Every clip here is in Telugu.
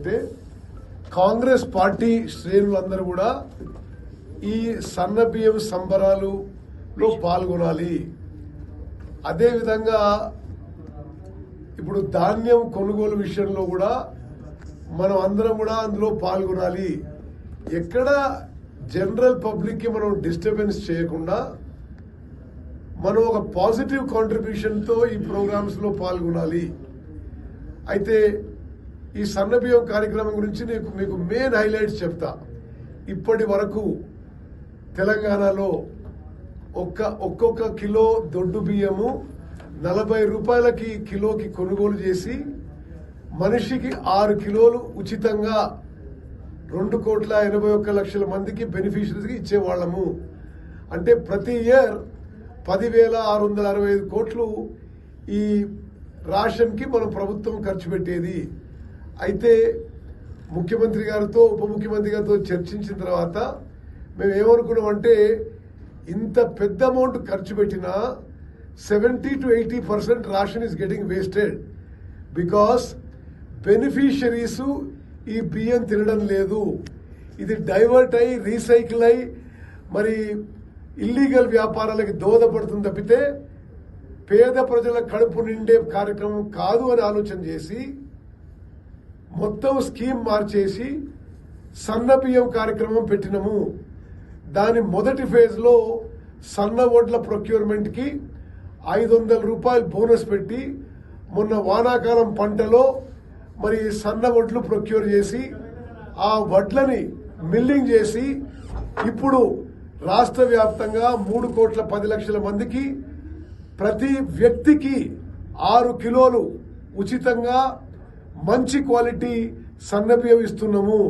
చూసినట్టయితే కాంగ్రెస్ పార్టీ శ్రేణులందరూ కూడా ఈ సన్న బియ్యం సంబరాలులో పాల్గొనాలి. అదేవిధంగా ఇప్పుడు ధాన్యం కొనుగోలు విషయంలో కూడా మనం అందరం కూడా అందులో పాల్గొనాలి. ఎక్కడ జనరల్ పబ్లిక్ కి మనం డిస్టర్బెన్స్ చేయకుండా మనం ఒక పాజిటివ్ కాంట్రిబ్యూషన్తో ఈ ప్రోగ్రామ్స్ లో పాల్గొనాలి. అయితే ఈ సన్నబియ్యం కార్యక్రమం గురించి మీకు మెయిన్ హైలైట్స్ చెప్తా. ఇప్పటి వరకు తెలంగాణలో ఒక్కొక్క కిలో దొడ్డు బియ్యము 40 రూపాయలకి కిలోకి కొనుగోలు చేసి మనిషికి 6 కిలోలు ఉచితంగా 2,81,00,000 మందికి బెనిఫిషరీస్కి ఇచ్చేవాళ్ళము. అంటే ప్రతి ఇయర్ 10,665 కోట్లు ఈ రేషన్కి మన ప్రభుత్వం ఖర్చు పెట్టేది. అయితే ముఖ్యమంత్రి గారితో ఉప ముఖ్యమంత్రి గారితో చర్చించిన తర్వాత మేము ఏమనుకున్నామంటే ఇంత పెద్ద అమౌంట్ ఖర్చు పెట్టినా 70 to 80% ration is getting wasted. Because beneficiaries ఈ బియ్యం తినడం లేదు. ఇది డైవర్ట్ అయి రీసైకిల్ అయి మరి ఇల్లీగల్ వ్యాపారాలకి దోహదపడుతుంది తప్పితే పేద ప్రజల కడుపు నిండే కార్యక్రమం కాదు అని ఆలోచన చేసి మొత్తం స్కీమ్ మార్చేసి సన్న బియ్యం కార్యక్రమం పెట్టినము. దాని మొదటి ఫేజ్ లో సన్న వడ్ల ప్రొక్యూర్మెంట్ కి 500 రూపాయలు బోనస్ పెట్టి మొన్న వానాకాలం పంటలో మరి సన్న వడ్లు ప్రొక్యూర్ చేసి ఆ వడ్లని మిల్లింగ్ చేసి ఇప్పుడు రాష్ట్ర వ్యాప్తంగా 3,10,00,000 మందికి ప్రతి వ్యక్తికి 6 కిలోలు ఉచితంగా మంచి క్వాలిటీ సన్నబియ్యం ఇస్తున్నాము.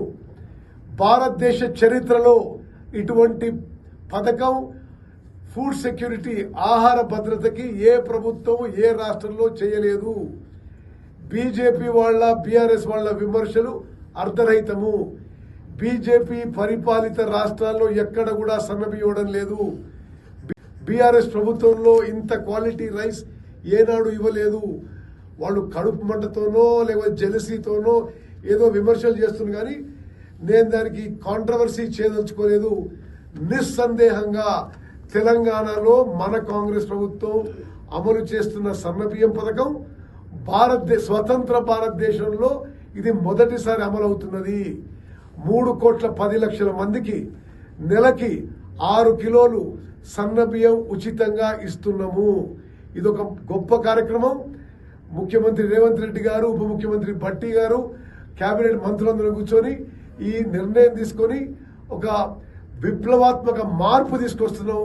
భారతదేశ చరిత్రలో ఇటువంటి పథకం ఫుడ్ సెక్యూరిటీ ఆహార భద్రతకి ఏ ప్రభుత్వం ఏ రాష్ట్రంలో చేయలేదు. బీజేపీ వాళ్ళ బీఆర్ఎస్ వాళ్ళ విమర్శలు అర్ధరహితము. బీజేపీ పరిపాలిత రాష్ట్రాల్లో ఎక్కడ కూడా సన్నబియ్యం ఇవ్వడం లేదు. బీఆర్ఎస్ ప్రభుత్వంలో ఇంత క్వాలిటీ రైస్ ఏనాడు ఇవ్వలేదు. వాళ్ళు కడుపు మంటతోనో లేకపోతే జెలసీతోనో ఏదో విమర్శలు చేస్తున్నారు. కానీ నేను దానికి కాంట్రవర్సీ చేయదలుచుకోలేదు. నిస్సందేహంగా తెలంగాణలో మన కాంగ్రెస్ ప్రభుత్వం అమలు చేస్తున్న సన్నబియ్యం పథకం స్వతంత్ర భారతదేశంలో ఇది మొదటిసారి అమలవుతున్నది. 3,10,00,000 మందికి నెలకి 6 కిలోలు సన్నబియ్యం ఉచితంగా ఇస్తున్నాము. ఇదొక గొప్ప కార్యక్రమం. ముఖ్యమంత్రి రేవంత్ రెడ్డి గారు, ఉప ముఖ్యమంత్రి భట్టి గారు, కేబినెట్ మంత్రులందరూ కూర్చొని ఈ నిర్ణయం తీసుకొని ఒక విప్లవాత్మక మార్పు తీసుకొస్తున్నాం.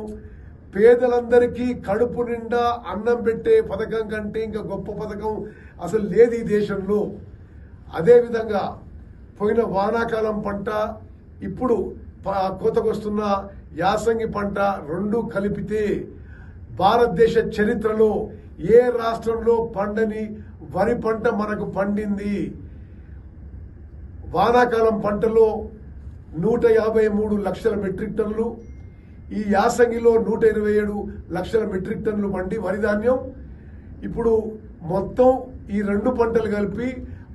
పేదలందరికీ కడుపు నిండా అన్నం పెట్టే పథకం కంటే ఇంకా గొప్ప పథకం అసలు లేదు ఈ దేశంలో. అదేవిధంగా పోయిన వానాకాలం పంట, ఇప్పుడు కోతకొస్తున్న యాసంగి పంట రెండు కలిపితే భారతదేశ చరిత్రలో ఏ రాష్ట్రంలో పండని వరి పంట మనకు పండింది. వానాకాలం పంటలో 153 లక్షల మెట్రిక్ టన్నులు, ఈ యాసంగిలో 127 లక్షల మెట్రిక్ టన్నులు పండి వరి ధాన్యం. ఇప్పుడు మొత్తం ఈ రెండు పంటలు కలిపి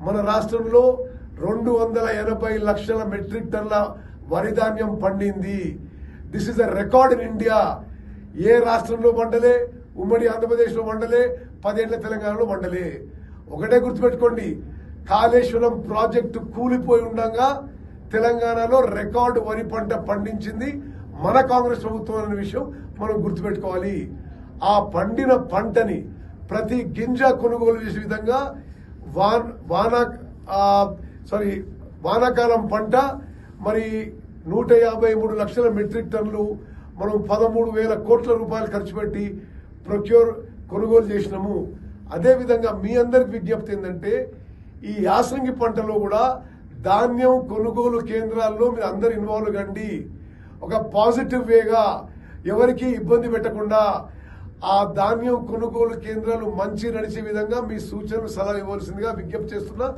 మన రాష్ట్రంలో 280 లక్షల మెట్రిక్ టన్నుల వరి ధాన్యం పండింది. This is a record in India. ఏ రాష్ట్రంలో పండలే, ఉమ్మడి ఆంధ్రప్రదేశ్లో పండలే, 10 ఏళ్ల తెలంగాణలో పండలే. ఒకటే గుర్తుపెట్టుకోండి, కాళేశ్వరం ప్రాజెక్టు కూలిపోయి ఉండగా తెలంగాణలో రికార్డు వరి పంట పండించింది మన కాంగ్రెస్ ప్రభుత్వం అనే విషయం మనం గుర్తుపెట్టుకోవాలి. ఆ పండిన పంటని ప్రతి గింజ కొనుగోలు చేసే విధంగా వానాకాలం పంట మరి 153 లక్షల మెట్రిక్ టన్నులు మనం 13,000 కోట్ల రూపాయలు ఖర్చు పెట్టి కొనుగోలు చేసినాము. అదేవిధంగా మీ అందరికి విజ్ఞప్తి ఏంటంటే ఈ యాసంగి పంటలో కూడా ధాన్యం కొనుగోలు కేంద్రాల్లో మీరు అందరు ఇన్వాల్వ్ కండి. ఒక పాజిటివ్ వేగా ఎవరికి ఇబ్బంది పెట్టకుండా ఆ ధాన్యం కొనుగోలు కేంద్రాలు మంచి నడిచే విధంగా మీ సూచనలు సలహా ఇవ్వాల్సిందిగా విజ్ఞప్తి చేస్తున్నా.